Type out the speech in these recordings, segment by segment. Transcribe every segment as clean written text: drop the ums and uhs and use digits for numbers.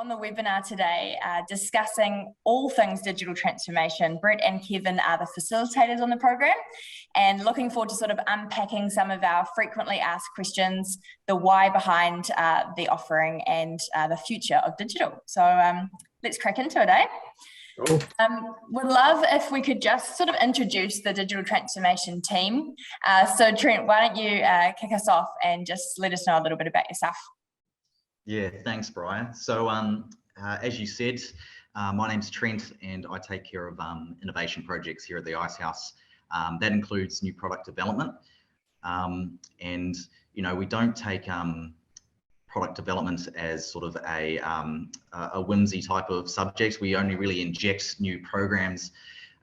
on the webinar today discussing all things digital transformation. Brett and Kevin are the facilitators on the program, and looking forward to sort of unpacking some of our frequently asked questions, the why behind the offering, and the future of digital. So let's crack into it, eh? Cool. Would love if we could just sort of introduce the digital transformation team. So Trent, why don't you kick us off and just let us know a little bit about yourself? Yeah, thanks, Brian. So as you said, my name's Trent and I take care of innovation projects here at the Icehouse. That includes new product development. And, you know, we don't take product development as sort of a whimsy type of subject. We only really inject new programs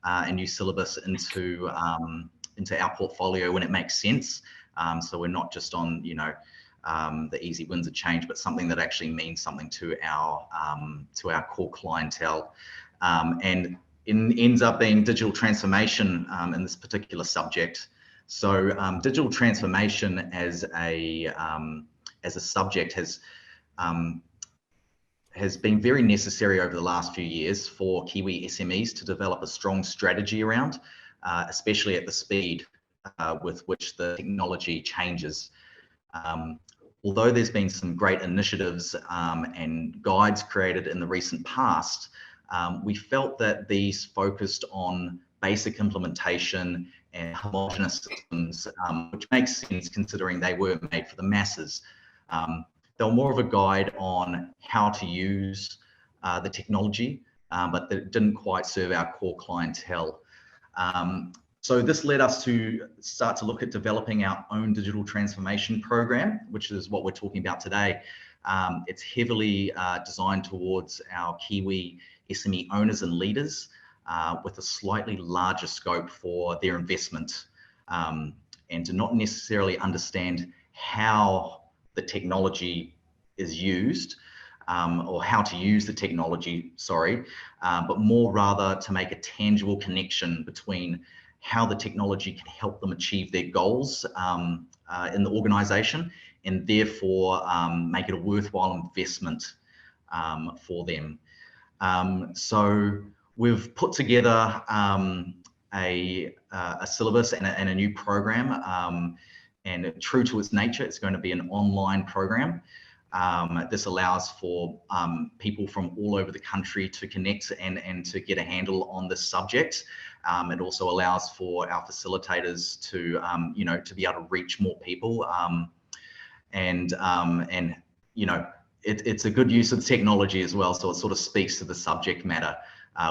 and new syllabus into our portfolio when it makes sense. So we're not just on, you know, the easy wins of change, but something that actually means something to our core clientele. And it ends up being digital transformation in this particular subject. So digital transformation as a subject has been very necessary over the last few years for Kiwi SMEs to develop a strong strategy around, especially at the speed with which the technology changes. Although there's been some great initiatives and guides created in the recent past, we felt that these focused on basic implementation and homogenous systems, which makes sense considering they were made for the masses. They were more of a guide on how to use the technology, but that didn't quite serve our core clientele. So this led us to start to look at developing our own digital transformation program, which is what we're talking about today. It's heavily designed towards our Kiwi SME owners and leaders with a slightly larger scope for their investment, and to not necessarily understand how the technology is used, or how to use the technology, sorry, but more rather to make a tangible connection between how the technology can help them achieve their goals in the organization, and therefore make it a worthwhile investment for them. So we've put together a syllabus and a new program, and true to its nature, it's going to be an online program. This allows for people from all over the country to connect and to get a handle on this subject. It also allows for our facilitators to, you know, to be able to reach more people. And you know, it's a good use of technology as well. So it sort of speaks to the subject matter,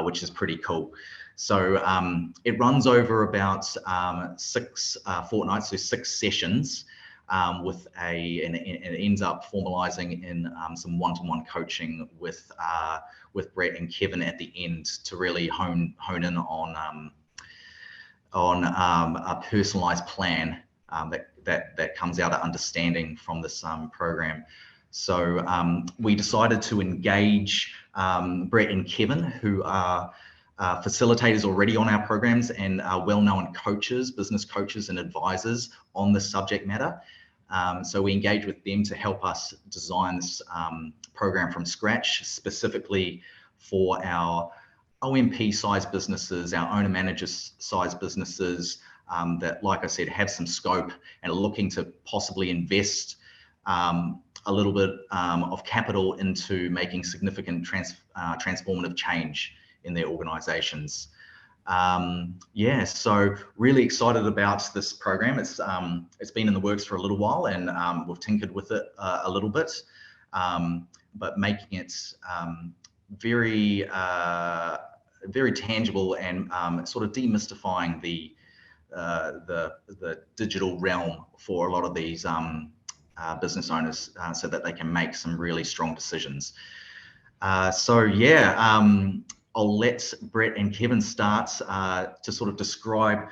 which is pretty cool. So it runs over about 6 fortnights, so 6 sessions, and it ends up formalizing in some one-to-one coaching with Brett and Kevin at the end to really hone in on a personalized plan that comes out of understanding from this program. So we decided to engage Brett and Kevin, who are facilitators already on our programs and are well-known coaches, business coaches and advisors on this subject matter. So we engage with them to help us design this program from scratch, specifically for our OMP size businesses, our owner managers size businesses that, like I said, have some scope and are looking to possibly invest a little bit of capital into making significant transformative change in their organizations. Yeah, so really excited about this program. It's been in the works for a little while, and we've tinkered with it a little bit, but making it very tangible and sort of demystifying the digital realm for a lot of these business owners, so that they can make some really strong decisions. So yeah, I'll let Brett and Kevin start to sort of describe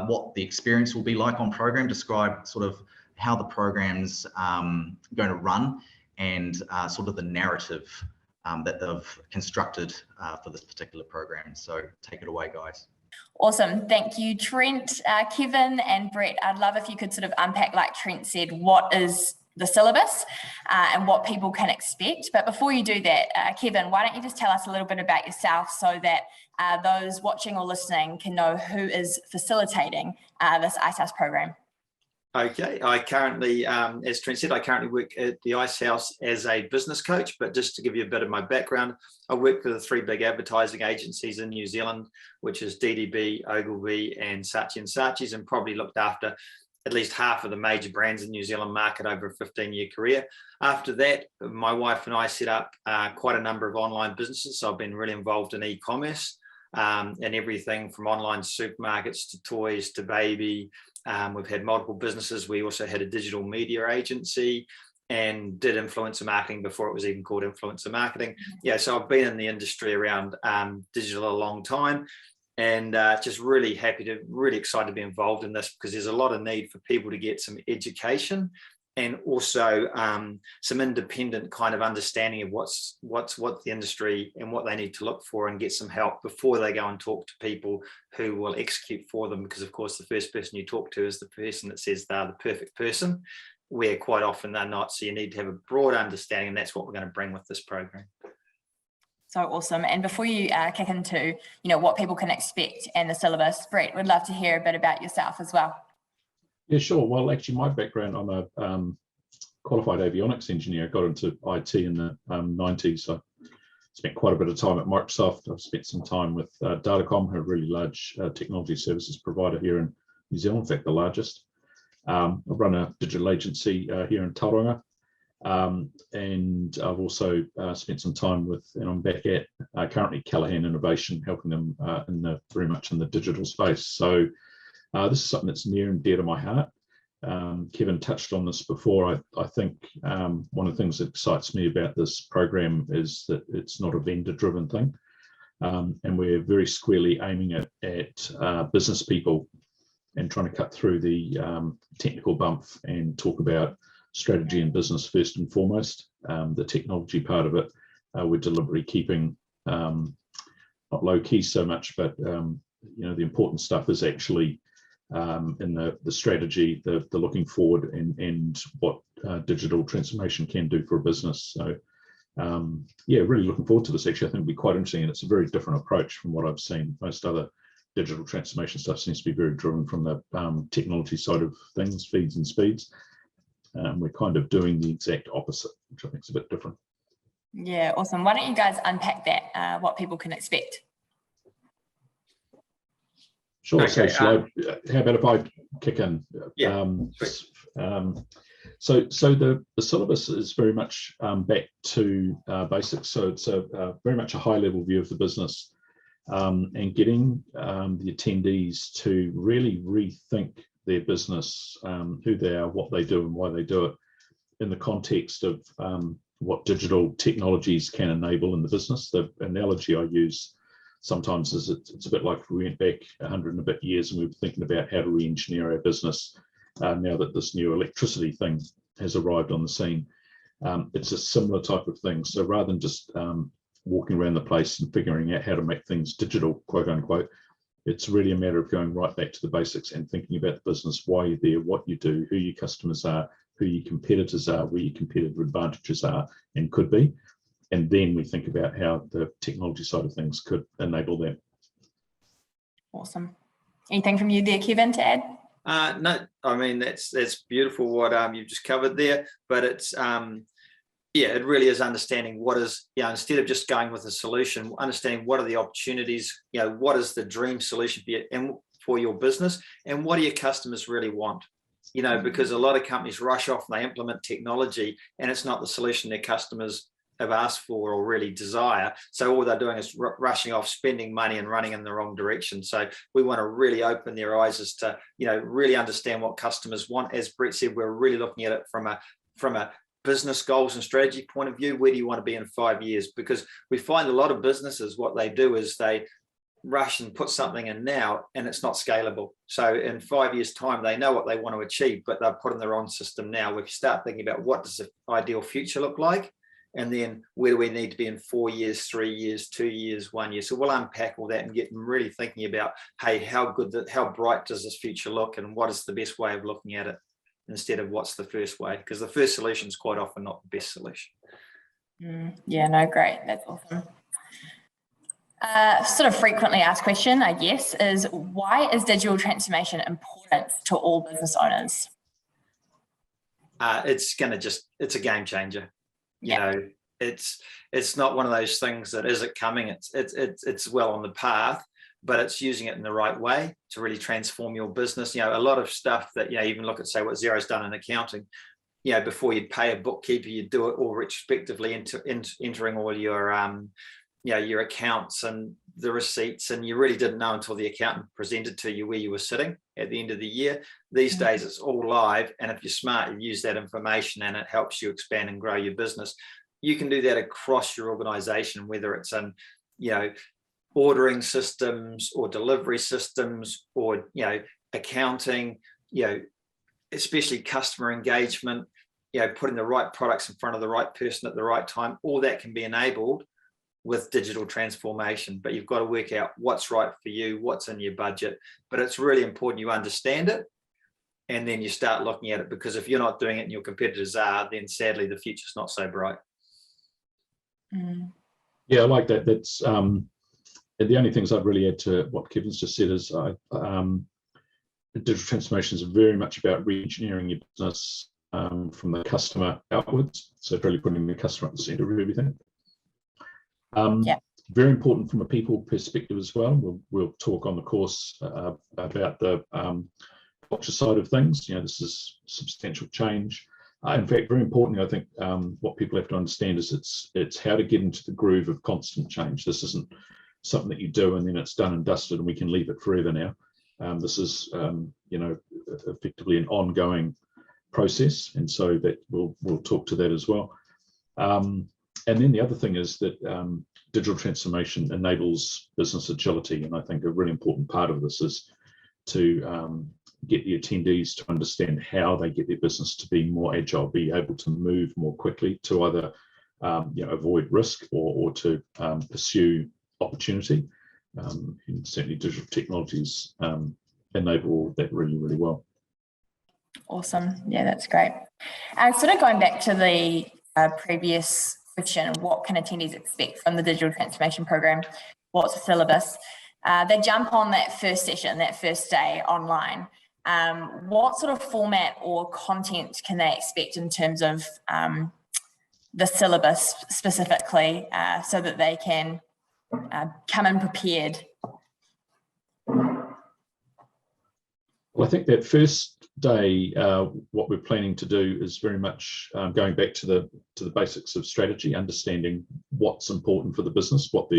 what the experience will be like on program, describe sort of how the program's going to run, and sort of the narrative that they've constructed for this particular program. So take it away, guys. Awesome. Thank you, Trent, Kevin and Brett. I'd love if you could sort of unpack, like Trent said, what is the syllabus and what people can expect. But before you do that, Kevin, why don't you just tell us a little bit about yourself so that those watching or listening can know who is facilitating this Icehouse program? Okay, I currently, as Trent said, I currently work at the Icehouse as a business coach, but just to give you a bit of my background, I work for the 3 big advertising agencies in New Zealand, which is DDB, Ogilvy and Saatchi & Saatchi's, and probably looked after at least half of the major brands in New Zealand market over a 15-year career. After that, my wife and I set up quite a number of online businesses. So I've been really involved in e-commerce and everything from online supermarkets to toys to baby. We've had multiple businesses. We also had a digital media agency and did influencer marketing before it was even called influencer marketing. Yeah, so I've been in the industry around digital a long time. And just really excited to be involved in this, because there's a lot of need for people to get some education and also some independent kind of understanding of what's the industry and what they need to look for, and get some help before they go and talk to people who will execute for them. Because of course, the first person you talk to is the person that says they're the perfect person, where quite often they're not. So you need to have a broad understanding, and that's what we're going to bring with this program. So awesome. And before you kick into, what people can expect and the syllabus, Brett, would love to hear a bit about yourself as well. Yeah, sure. Well, actually, my background, I'm a qualified avionics engineer. I got into IT in the 90s. I spent quite a bit of time at Microsoft. I've spent some time with Datacom, who are a really large technology services provider here in New Zealand, in fact, the largest. I run a digital agency here in Tauranga. And I've also spent some time with, and I'm back at currently Callaghan Innovation, helping them very much in the digital space. So this is something that's near and dear to my heart. Kevin touched on this before. I think one of the things that excites me about this program is that it's not a vendor-driven thing, and we're very squarely aiming at business people and trying to cut through the technical bump and talk about strategy and business first and foremost. The technology part of it, we're deliberately keeping not low key so much, but the important stuff is actually in the strategy, the looking forward, and what digital transformation can do for a business. So yeah, really looking forward to this. Actually, I think it'll be quite interesting, and it's a very different approach from what I've seen. Most other digital transformation stuff seems to be very driven from the technology side of things, feeds and speeds. We're kind of doing the exact opposite, which I think is a bit different. Yeah, awesome. Why don't you guys unpack that, what people can expect? Sure. Okay, so how about if I kick in? Yeah. So the syllabus is very much back to basics. So it's very much a high level view of the business, and getting the attendees to really rethink their business, who they are, what they do and why they do it, in the context of what digital technologies can enable in the business. The analogy I use sometimes is it's a bit like if we went back 100 and a bit years and we were thinking about how to re-engineer our business now that this new electricity thing has arrived on the scene. It's a similar type of thing. So rather than just walking around the place and figuring out how to make things digital, quote unquote, it's really a matter of going right back to the basics and thinking about the business, why you're there, what you do, who your customers are, who your competitors are, where your competitive advantages are and could be. And then we think about how the technology side of things could enable that. Awesome. Anything from you there, Kevin, to add? No, I mean, that's beautiful what you've just covered there, but it's yeah, it really is understanding what is, instead of just going with a solution, understanding what are the opportunities, what is the dream solution for you and for your business, and what do your customers really want? Because a lot of companies rush off and they implement technology and it's not the solution their customers have asked for or really desire. So all they're doing is rushing off, spending money and running in the wrong direction. So we want to really open their eyes as to, really understand what customers want. As Brett said, we're really looking at it from a business goals and strategy point of view. Where do you want to be in 5 years? Because we find a lot of businesses, what they do is they rush and put something in now and it's not scalable. So in 5 years time, they know what they want to achieve, but they're putting their own system now. If you start thinking about what does the ideal future look like, and then where do we need to be in 4 years, 3 years, 2 years, 1 year. So we'll unpack all that and get them really thinking about, hey, how bright does this future look and what is the best way of looking at it? instead of what's the first way, because the first solution is quite often not the best solution. Yeah, no, great. That's awesome. Sort of frequently asked question, I guess, is why is digital transformation important to all business owners? It's a game changer. You know, it's not one of those things that is it coming. It's well on the path, but it's using it in the right way to really transform your business. You know, a lot of stuff that, you know, even look at, say, what Xero's done in accounting. You know, before you'd pay a bookkeeper, you'd do it all retrospectively entering all your you know, your accounts and the receipts, and you really didn't know until the accountant presented to you where you were sitting at the end of the year. These days it's all live, and if you're smart, you use that information and it helps you expand and grow your business. You can do that across your organization, whether it's in, you know, ordering systems or delivery systems, or, you know, accounting, you know, especially customer engagement, you know, putting the right products in front of the right person at the right time. All that can be enabled with digital transformation, but you've got to work out what's right for you, what's in your budget. But it's really important you understand it, and then you start looking at it, because if you're not doing it and your competitors are, then sadly the future's not so bright. Yeah, I like that. That's the only things I'd really add to what Kevin's just said is digital transformation is very much about re-engineering your business from the customer outwards. So really putting the customer at the center of everything. Very important from a people perspective as well. We'll talk on the course about the culture side of things. You know, this is substantial change. In fact, very importantly, I think what people have to understand is it's how to get into the groove of constant change. This isn't something that you do and then it's done and dusted and we can leave it forever now. This is, you know, effectively an ongoing process, and so that we'll talk to that as well. And then the other thing is that digital transformation enables business agility, and I think a really important part of this is to get the attendees to understand how they get their business to be more agile, be able to move more quickly to either you know, avoid risk or to pursue opportunity. And certainly digital technologies enable that really, really well. Awesome. Yeah, that's great. Sort of going back to the previous question, what can attendees expect from the digital transformation program? What's the syllabus? They jump on that first session, that first day online. What sort of format or content can they expect in terms of the syllabus specifically, so that they can come in prepared? Well, I think that first day, what we're planning to do is very much going back to the basics of strategy, understanding what's important for the business, what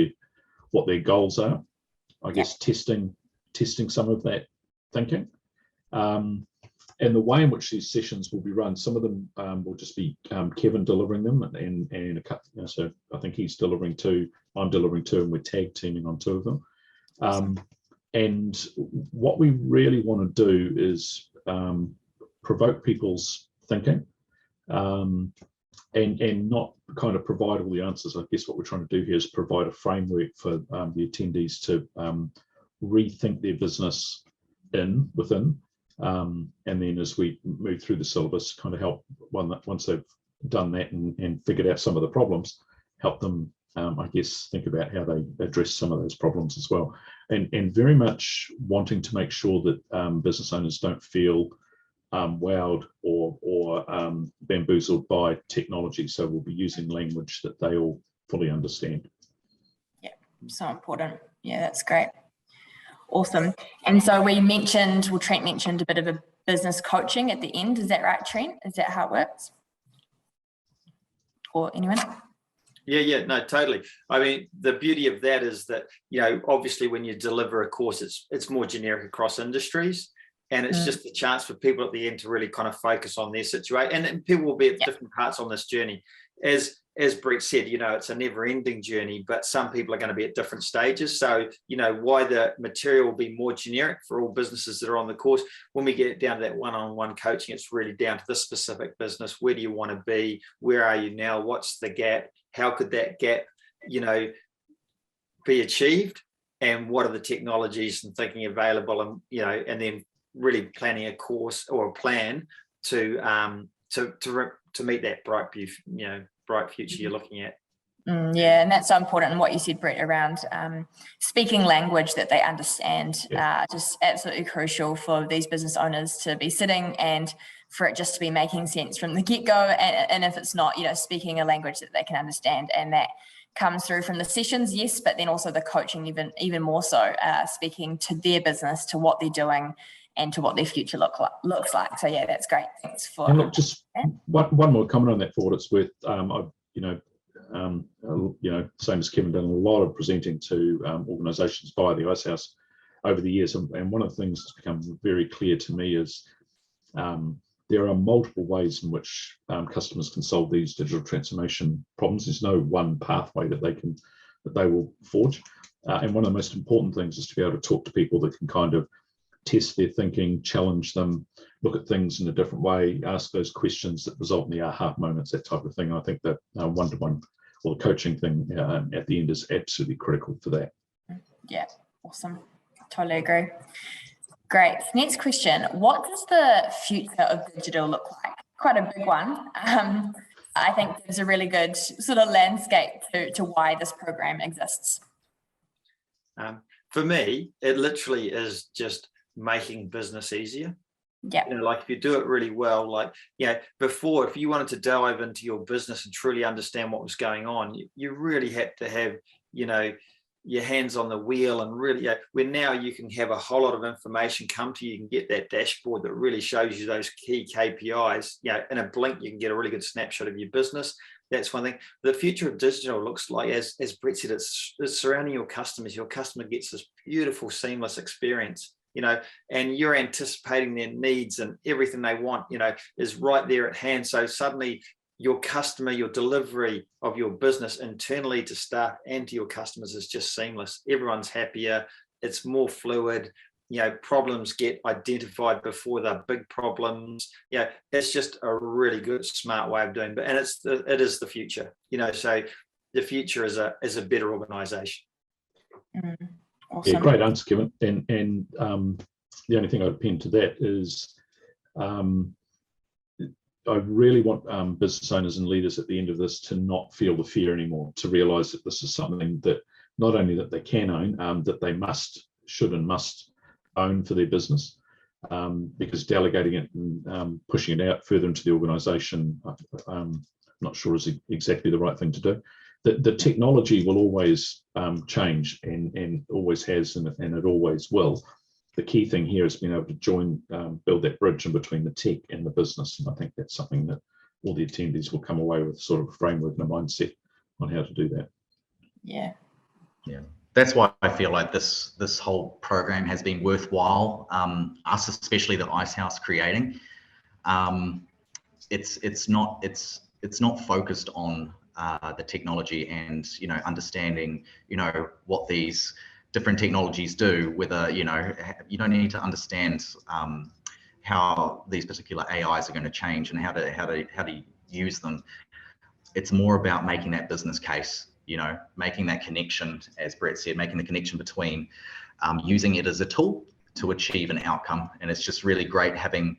their goals are. I guess testing some of that thinking, and the way in which these sessions will be run. Some of them will just be Kevin delivering them, and a couple, you know, so I think he's delivering two, I'm delivering two, and we're tag teaming on two of them. And what we really want to do is provoke people's thinking, and not kind of provide all the answers. I guess what we're trying to do here is provide a framework for the attendees to rethink their business within, and then as we move through the syllabus, kind of help once they've done that and figured out some of the problems, help them I guess think about how they address some of those problems as well, and very much wanting to make sure that business owners don't feel wowed or bamboozled by technology. So we'll be using language that they all fully understand. Yeah, so important. Yeah, that's great. Awesome. And so Trent mentioned a bit of a business coaching at the end. Is that right, Trent? Is that how it works? Or anyone? Yeah, no, totally. I mean, the beauty of that is that, you know, obviously when you deliver a course, it's more generic across industries, and it's just a chance for people at the end to really kind of focus on their situation. And people will be at different parts on this journey. As Brett said, you know, it's a never-ending journey, but some people are going to be at different stages. So, you know, why the material will be more generic for all businesses that are on the course. When we get down to that one-on-one coaching, it's really down to this specific business. Where do you want to be? Where are you now? What's the gap? How could that gap, you know, be achieved? And what are the technologies and thinking available? And, you know, and then really planning a course or a plan to meet that bright future you're looking at. Yeah, and that's so important. And what you said, Brett, around speaking language that they understand, just absolutely crucial for these business owners to be sitting and for it just to be making sense from the get-go. And if it's not, speaking a language that they can understand, and that comes through from the sessions, yes, but then also the coaching even more so, speaking to their business, to what they're doing, and to what their future looks like. So yeah, that's great. Thanks for. And look, just one more comment on that for what it's worth. Same as Kevin, done a lot of presenting to organisations via the Icehouse over the years, and one of the things that's become very clear to me is there are multiple ways in which customers can solve these digital transformation problems. There's no one pathway that they will forge, and one of the most important things is to be able to talk to people that can kind of test their thinking, challenge them, look at things in a different way, ask those questions that result in the aha moments, that type of thing. And I think that one-to-one or the coaching thing at the end is absolutely critical for that. Yeah, awesome. Totally agree. Great. Next question. What does the future of digital look like? Quite a big one. I think there's a really good sort of landscape to why this program exists. For me, it literally is just making business easier. Yeah. Like if you do it really well, before, if you wanted to dive into your business and truly understand what was going on, you really had to have, your hands on the wheel, and really, where now you can have a whole lot of information come to you. You can get that dashboard that really shows you those key KPIs. In a blink, you can get a really good snapshot of your business. That's one thing. The future of digital looks like, as Brett said, it's surrounding your customers. Your customer gets this beautiful, seamless experience, and you're anticipating their needs, and everything they want, is right there at hand. So suddenly your customer, your delivery of your business internally to staff and to your customers is just seamless. Everyone's happier. It's more fluid. Problems get identified before they're big problems. It's just a really good, smart way of doing it. And it is the future. So the future is a better organisation. Awesome. Yeah, great answer, Kevin. And the only thing I'd pin to that is I really want business owners and leaders at the end of this to not feel the fear anymore, to realise that this is something that not only that they can own, that they should and must own for their business, because delegating it and pushing it out further into the organisation, I'm not sure is exactly the right thing to do. The technology will always change and always has, and it always will. The key thing here is being able to build that bridge in between the tech and the business. And I think that's something that all the attendees will come away with, sort of a framework and a mindset on how to do that. Yeah. That's why I feel like this whole program has been worthwhile. Us, especially the Icehouse, creating. It's not focused on the technology and understanding what these different technologies do. Whether you don't need to understand how these particular AIs are going to change and how to use them. It's more about making that business case. Making that connection, as Brett said, making the connection between using it as a tool to achieve an outcome. And it's just really great having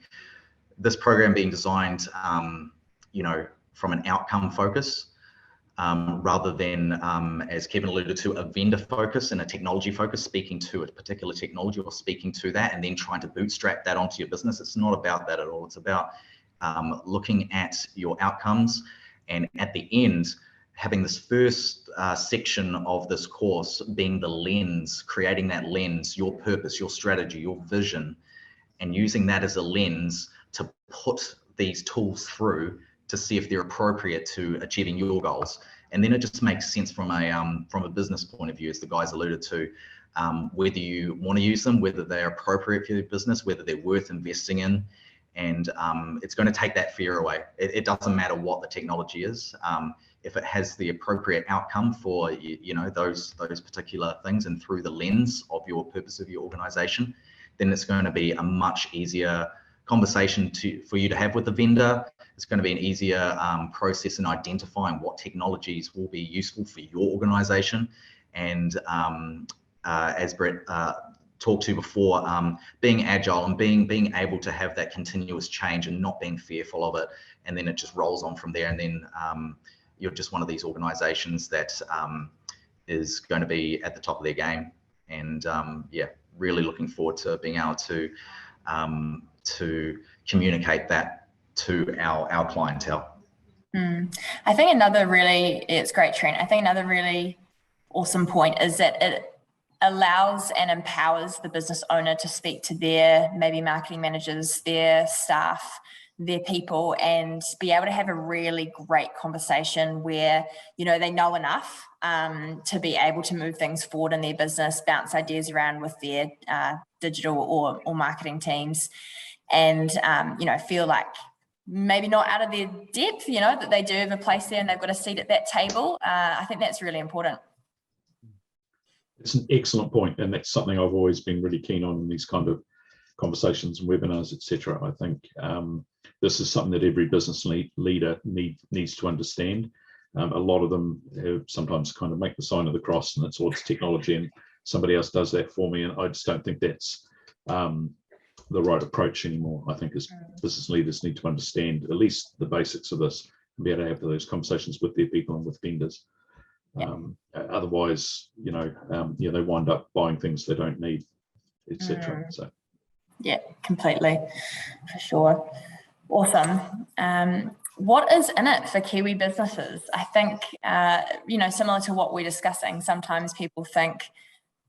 this program being designed, from an outcome focus, rather than, as Kevin alluded to, a vendor focus and a technology focus, speaking to a particular technology or speaking to that and then trying to bootstrap that onto your business. It's not about that at all. It's about looking at your outcomes, and at the end, having this first section of this course being the lens, creating that lens, your purpose, your strategy, your vision, and using that as a lens to put these tools through to see if they're appropriate to achieving your goals. And then it just makes sense from a business point of view, as the guys alluded to, whether you want to use them, whether they're appropriate for your business, whether they're worth investing in. And it's going to take that fear away. It doesn't matter what the technology is. If it has the appropriate outcome for those particular things, and through the lens of your purpose of your organization, then it's going to be a much easier conversation for you to have with the vendor. It's going to be an easier process in identifying what technologies will be useful for your organization. And as Brett talked to before, being agile and being able to have that continuous change and not being fearful of it, and then it just rolls on from there. And then you're just one of these organizations that is going to be at the top of their game. And yeah, really looking forward to being able to communicate that to our clientele. I think it's great, Trent. I think another really awesome point is that it allows and empowers the business owner to speak to their maybe marketing managers, their staff, their people, and be able to have a really great conversation where, you know, they know enough to be able to move things forward in their business, bounce ideas around with their digital or marketing teams, and, you know, feel like maybe not out of their depth, you know, that they do have a place there and they've got a seat at that table. I think that's really important. It's an excellent point, and that's something I've always been really keen on in these kind of conversations and webinars, etc. I think this is something that every business leader needs to understand. A lot of them sometimes kind of make the sign of the cross, and it's all technology, and somebody else does that for me, and I just don't think that's the right approach anymore. I think as business leaders need to understand at least the basics of this and be able to have those conversations with their people and with vendors. Otherwise, you know, they wind up buying things they don't need, etc. So yeah, completely, for sure. Awesome. What is in it for Kiwi businesses? I think, you know, similar to what we're discussing, sometimes people think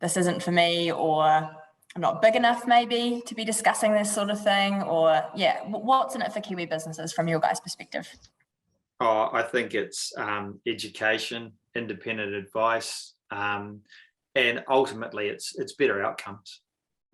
this isn't for me, or I'm not big enough maybe to be discussing this sort of thing, or yeah, what's in it for Kiwi businesses from your guys' perspective? Oh, I think it's education, independent advice, and ultimately it's better outcomes.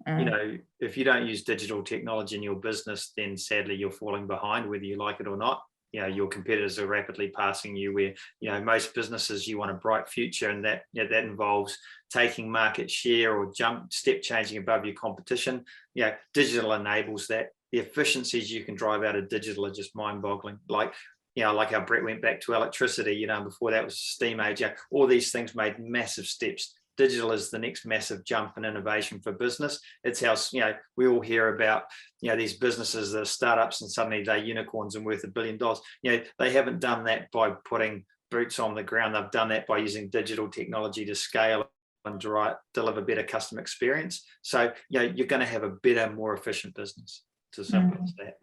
You know, if you don't use digital technology in your business, then sadly you're falling behind, whether you like it or not. You know, your competitors are rapidly passing you, where, you know, most businesses, you want a bright future, and that, you know, that involves taking market share or step changing above your competition. You know, digital enables that. The efficiencies you can drive out of digital are just mind-boggling. Like, you know, like how Brett went back to electricity, you know, before that was steam age. Yeah, all these things made massive steps. Digital is the next massive jump in innovation for business. It's how, you know, we all hear about, you know, these businesses that are startups and suddenly they're unicorns and worth $1 billion. You know, they haven't done that by putting boots on the ground. They've done that by using digital technology to scale and deliver better customer experience. So, you know, you're going to have a better, more efficient business. It's as simple as that.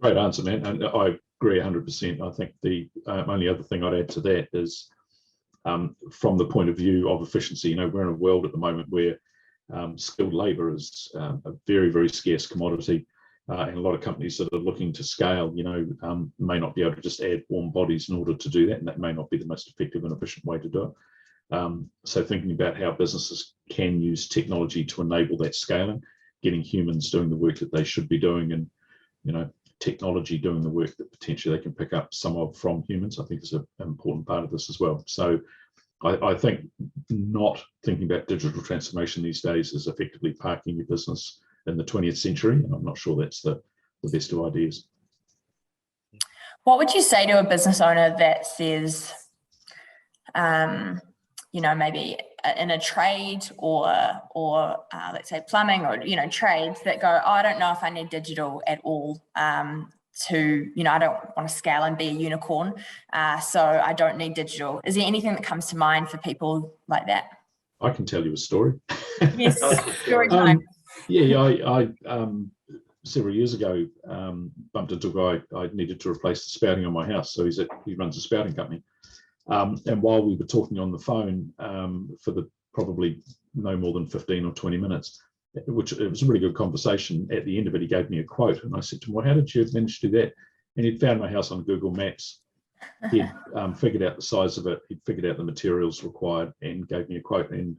Great answer, man. And I agree 100%. I think the only other thing I'd add to that is, from the point of view of efficiency, you know, we're in a world at the moment where skilled labour is a very, very scarce commodity, and a lot of companies that are looking to scale, you know, may not be able to just add warm bodies in order to do that, and that may not be the most effective and efficient way to do it. So thinking about how businesses can use technology to enable that scaling, getting humans doing the work that they should be doing, and, you know, technology doing the work that potentially they can pick up some of from humans, I think is an important part of this as well. So I think not thinking about digital transformation these days is effectively parking your business in the 20th century, and I'm not sure that's the best of ideas. What would you say to a business owner that says, you know, maybe in a trade or let's say plumbing, or, you know, trades that go, oh, I don't know if I need digital at all to, you know, I don't want to scale and be a unicorn, so I don't need digital. Is there anything that comes to mind for people like that? I can tell you a story. Yes, story time. I several years ago bumped into a guy. I needed to replace the spouting on my house, so he runs a spouting company. And while we were talking on the phone for probably no more than 15 or 20 minutes, which it was a really good conversation, at the end of it, he gave me a quote. And I said to him, well, how did you manage to do that? And he'd found my house on Google Maps. He'd figured out the size of it. He'd figured out the materials required and gave me a quote. And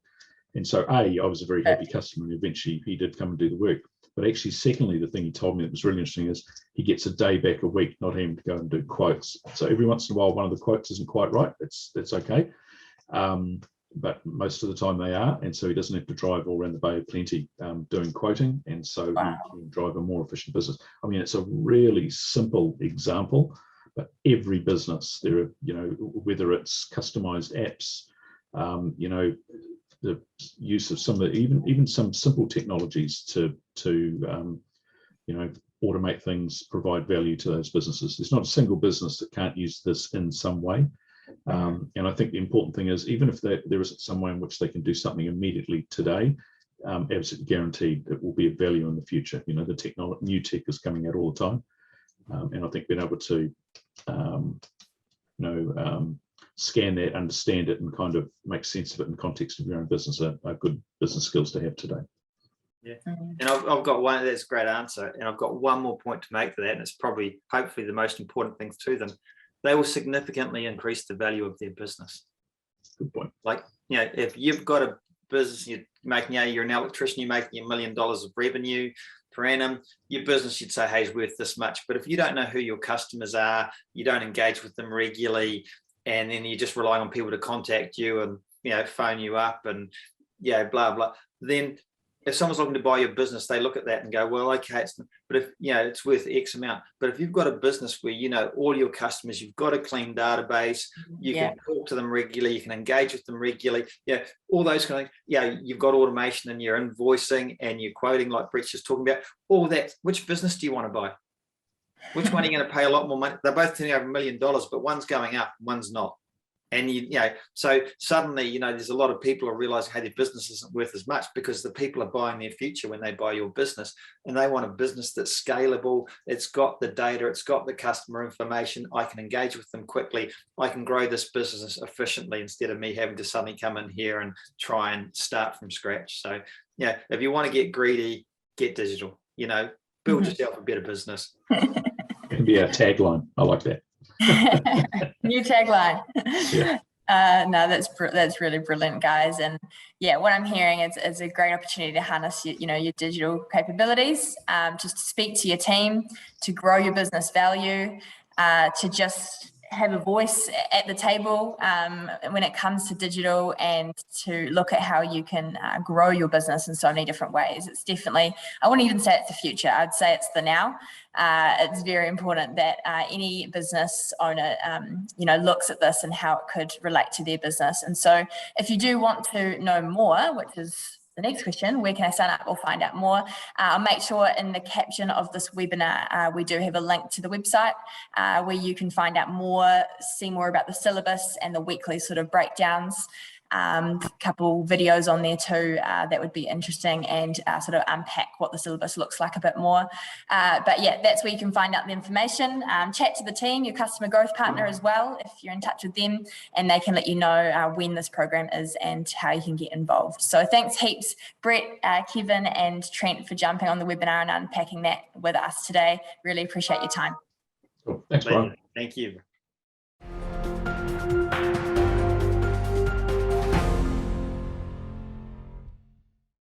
so, I was a very happy customer, and eventually he did come and do the work. But actually, secondly, the thing he told me that was really interesting is he gets a day back a week, not having to go and do quotes. So every once in a while, one of the quotes isn't quite right. That's okay. But most of the time they are. And so he doesn't have to drive all around the Bay of Plenty doing quoting. And so he can drive a more efficient business. I mean, it's a really simple example, but every business, there are, you know, whether it's customized apps, you know, the use of some of the, even some simple technologies to automate things, provide value to those businesses. There's not a single business that can't use this in some way. And I think the important thing is, even if there isn't some way in which they can do something immediately today, absolutely guaranteed it will be of value in the future. The technology, new tech is coming out all the time. And I think being able to, scan that, understand it, and kind of make sense of it in the context of your own business are good business skills to have today. Yeah, and I've got one. That's a great answer, and I've got one more point to make to that, and it's probably, hopefully, the most important thing to them. They will significantly increase the value of their business. Good point. Like, if you've got a business, you're making, you're an electrician, you're making $1 million of revenue per annum, your business, you'd say, hey, is worth this much. But if you don't know who your customers are, you don't engage with them regularly, and then you're just relying on people to contact you and phone you up and blah blah, then if someone's looking to buy your business, they look at that and go, well, okay, but if it's worth X amount. But if you've got a business where all your customers, you've got a clean database, you can talk to them regularly, you can engage with them regularly, all those kind of things. You've got automation and you're invoicing and you're quoting, like Brett's just talking about, all that. Which business do you want to buy? Which one are you going to pay a lot more money? They're both turning over $1 million, but one's going up, one's not. And so suddenly, there's a lot of people are realizing, hey, their business isn't worth as much, because the people are buying their future when they buy your business, and they want a business that's scalable. It's got the data, it's got the customer information. I can engage with them quickly. I can grow this business efficiently instead of me having to suddenly come in here and try and start from scratch. So if you want to get greedy, get digital. Build yourself a better business. Can be our tagline. I like that. New tagline. Yeah. No, that's really brilliant, guys. And what I'm hearing is a great opportunity to harness your digital capabilities, just to speak to your team, to grow your business value, to just have a voice at the table when it comes to digital, and to look at how you can grow your business in so many different ways. It's definitely, I wouldn't even say it's the future, I'd say it's the now. It's very important that any business owner looks at this and how it could relate to their business. And so if you do want to know more, which is the next question, where can I sign up or find out more? I'll make sure in the caption of this webinar, we do have a link to the website where you can find out more, see more about the syllabus and the weekly sort of breakdowns. Couple videos on there too that would be interesting, and sort of unpack what the syllabus looks like a bit more. But that's where you can find out the information. Chat to the team, your customer growth partner as well, if you're in touch with them, and they can let you know when this program is and how you can get involved. So thanks heaps, Brett, Kevin and Trent, for jumping on the webinar and unpacking that with us today. Really appreciate your time. Cool. Thanks, Brian. Thank you.